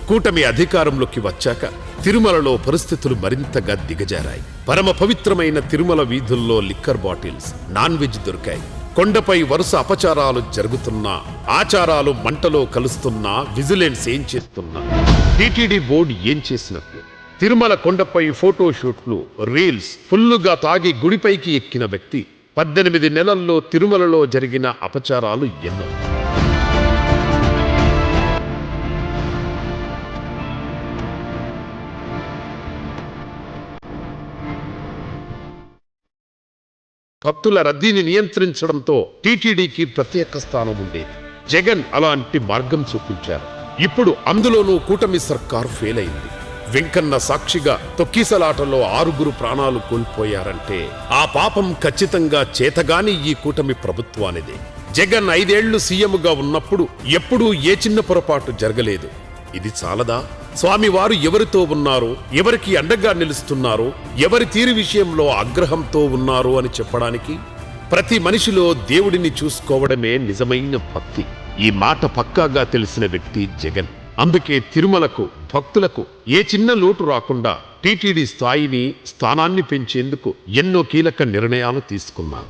కూటమి అధికారంలోకి వచ్చాక తిరుమలలో పరిస్థితులు మరింతగా దిగజారాయి. పరమ పవిత్రమైన తిరుమల వీధుల్లో లిక్కర్ బాటిల్స్, నాన్ వెజ్ దొరికాయి. కొండపై వరుస అపచారాలు జరుగుతున్నా, ఆచారాలు మంటలో కలుస్తున్నా విజిలెన్స్ ఏం చేస్తున్నా, టీటీడీ బోర్డు ఏం చేసినట్టు? తిరుమల కొండపై ఫోటోషూట్లు, రీల్స్, ఫుల్లుగా తాగి గుడిపైకి ఎక్కిన వ్యక్తి, 18 నెలల్లో తిరుమలలో జరిగిన అపచారాలు ఎన్నో. భక్తుల రద్దీని నియంత్రించడంతో టీటీడీకి ప్రత్యేక స్థానం ఉండేది. జగన్ అలాంటి మార్గం చూపించారు. ఇప్పుడు అందులోనూ కూటమి సర్కారు ఫెయిల్ అయింది. వెంకన్న సాక్షిగా తొక్కిసలాటలో 6 ప్రాణాలు కోల్పోయారంటే ఆ పాపం ఖచ్చితంగా చేతగాని ఈ కూటమి ప్రభుత్వానిదే. జగన్ 5 ఏళ్లు సీఎంగా ఉన్నప్పుడు ఎప్పుడూ ఏ చిన్న పొరపాటు జరగలేదు. ఇది చాలదా? స్వామివారు ఎవరితో ఉన్నారు, ఎవరికి అండగా నిలుస్తున్నారు, ఎవరి తీరు విషయంలో ఆగ్రహంతో ఉన్నారు అని చెప్పడానికి? ప్రతి మనిషిలో దేవుడిని చూసుకోవడమే నిజమైన భక్తి. ఈ మాట పక్కాగా తెలిసిన వ్యక్తి జగన్. అందుకే తిరుమలకు, భక్తులకు ఏ చిన్న లోటు రాకుండా టీటీడీ స్థాయిని, స్థానాన్ని పెంచేందుకు ఎన్నో కీలక నిర్ణయాలు తీసుకున్నారు.